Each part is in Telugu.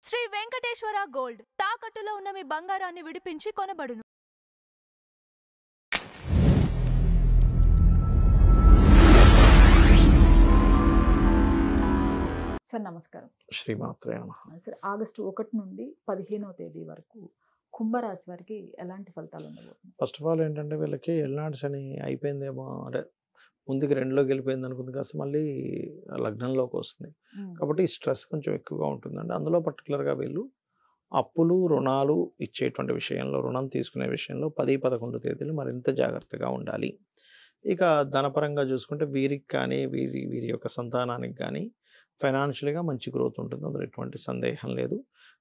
శ్రీ వెంకటేశ్వర గోల్డ్ తాకట్టులో ఉన్న మీ బంగారాన్ని విడిపించి కొనబడును. సార్ నమస్కారం. శ్రీమాత్రే నమః. సార్ ఆగస్టు 1 నుండి 15వ తేదీ వరకు కుంభరాశి వారికి ఎలాంటి ఫలితాలు ఉండబోతున్నాయి? ఫస్ట్ ఆఫ్ ఆల్ ఏంటంటే వీళ్ళకి ఎల్నాడ్స్ అని అయిపోయిందేమో, అంటే ముందుకి 2లోకి వెళ్ళిపోయింది అనుకుంది కాస్త మళ్ళీ లగ్నంలోకి వస్తుంది కాబట్టి స్ట్రెస్ కొంచెం ఎక్కువగా ఉంటుందండి. అందులో పర్టికులర్గా వీళ్ళు అప్పులు రుణాలు ఇచ్చేటువంటి విషయంలో, రుణం తీసుకునే విషయంలో 10-11 తేదీలు మరింత జాగ్రత్తగా ఉండాలి. ఇక ధనపరంగా చూసుకుంటే వీరికి కానీ వీరి యొక్క సంతానానికి కానీ ఫైనాన్షియల్గా మంచి గ్రోత్ ఉంటుంది, అందులో ఎటువంటి సందేహం లేదు.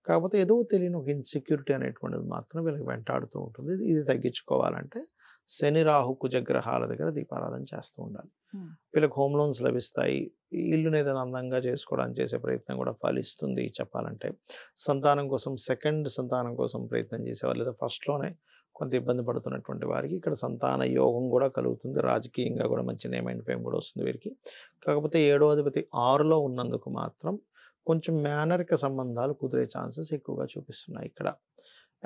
కాకపోతే ఏదో తెలియని ఒక ఇన్సెక్యూరిటీ అనేటువంటిది మాత్రం వీళ్ళకి వెంటాడుతూ ఉంటుంది. ఇది తగ్గించుకోవాలంటే శని రాహు కుజగ్రహాల దగ్గర దీపారాధన చేస్తూ ఉండాలి. వీళ్ళకి హోమ్ లోన్స్ లభిస్తాయి. ఇల్లుని ఏదైనా అందంగా చేసుకోవడానికి చేసే ప్రయత్నం కూడా ఫలిస్తుంది. చెప్పాలంటే సంతానం కోసం, సెకండ్ సంతానం కోసం ప్రయత్నం చేసేవారు లేదా ఫస్ట్లోనే కొంత ఇబ్బంది పడుతున్నటువంటి వారికి ఇక్కడ సంతాన యోగం కూడా కలుగుతుంది. రాజకీయంగా కూడా మంచి నేమ్ అండ్ ఫేమ్ కూడా వస్తుంది వీరికి. కాకపోతే 7వ అధిపతి 6లో ఉన్నందుకు మాత్రం కొంచెం మేనరిక సంబంధాలు కుదిరే ఛాన్సెస్ ఎక్కువగా చూపిస్తున్నాయి ఇక్కడ.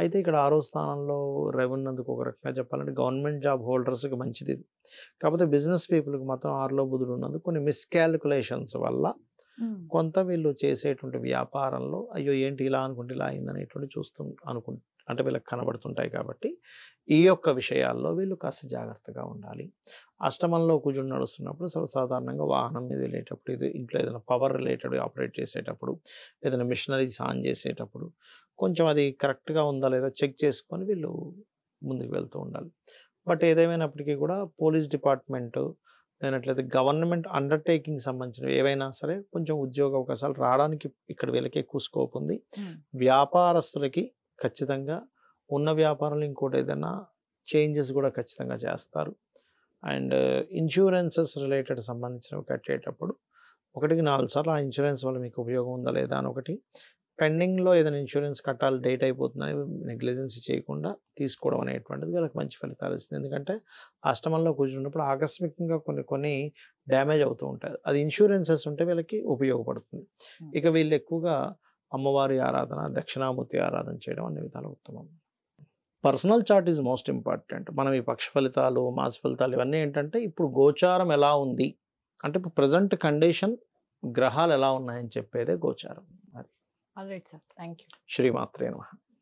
అయితే ఇక్కడ 6వ స్థానంలో రవి ఉన్నందుకు ఒక రకంగా చెప్పాలంటే గవర్నమెంట్ జాబ్ హోల్డర్స్కి మంచిది. కాకపోతే బిజినెస్ పీపుల్కి మాత్రం 6లో బుధుడు ఉన్నందుకు కొన్ని మిస్కాలిక్యులేషన్స్ వల్ల కొంత వీళ్ళు చేసేటువంటి వ్యాపారంలో అయ్యో ఏంటి ఇలా అనుకుంటే ఇలా అయిందనేటువంటి అంటే వీళ్ళకి కనబడుతుంటాయి. కాబట్టి ఈ యొక్క విషయాల్లో వీళ్ళు కాస్త జాగ్రత్తగా ఉండాలి. అష్టమంలో కుజుడు నడుస్తున్నప్పుడు సర్వసాధారణంగా వాహనం మీద వెళ్ళేటప్పుడు, ఇది ఇంట్లో ఏదైనా పవర్ రిలేటెడ్ ఆపరేట్ చేసేటప్పుడు, ఏదైనా మిషనరీస్ ఆన్ చేసేటప్పుడు కొంచెం అది కరెక్ట్గా ఉందా లేదా చెక్ చేసుకొని వీళ్ళు ముందుకు వెళ్తూ ఉండాలి. బట్ ఏదేమైనప్పటికీ కూడా పోలీస్ డిపార్ట్మెంటు లేనట్లయితే గవర్నమెంట్ అండర్టేకింగ్ సంబంధించినవి ఏవైనా సరే కొంచెం ఉద్యోగ అవకాశాలు రావడానికి ఇక్కడ వీళ్ళకి ఎక్కువ స్కోప్ ఉంది. వ్యాపారస్తులకి ఖచ్చితంగా ఉన్న వ్యాపారంలో ఇంకోటి ఏదైనా చేంజెస్ కూడా ఖచ్చితంగా చేస్తారు. అండ్ ఇన్సూరెన్సెస్ రిలేటెడ్ సంబంధించినవి కట్టేటప్పుడు 1-4 సార్లు ఆ ఇన్సూరెన్స్ వల్ల మీకు ఉపయోగం ఉందా లేదా అని ఒకటి, పెండింగ్లో ఏదైనా ఇన్సూరెన్స్ కట్టాలి డేట్ అయిపోతుందని నెగ్లిజెన్సీ చేయకుండా తీసుకోవడం అనేటువంటిది వీళ్ళకి మంచి ఫలితాలు ఇస్తుంది. ఎందుకంటే అష్టమంలో కూర్చున్నప్పుడు ఆకస్మికంగా కొన్ని డ్యామేజ్ అవుతూ ఉంటాయి. అది ఇన్సూరెన్సెస్ ఉంటే వీళ్ళకి ఉపయోగపడుతుంది. ఇక వీళ్ళు ఎక్కువగా అమ్మవారి ఆరాధన, దక్షిణామూర్తి ఆరాధన చేయడం అన్ని విధాలు ఉత్తమం. Personal chart is most important. మనం ఈ పక్ష ఫలితాలు, మాస ఫలితాలు ఇవన్నీ ఏంటంటే ఇప్పుడు గోచారం ఎలా ఉంది అంటే ఇప్పుడు ప్రజెంట్ కండిషన్ గ్రహాలు ఎలా ఉన్నాయని చెప్పేదే గోచారం. అది ఆల్రైట్ సార్, థ్యాంక్ యూ. శ్రీమాత్రే నమః.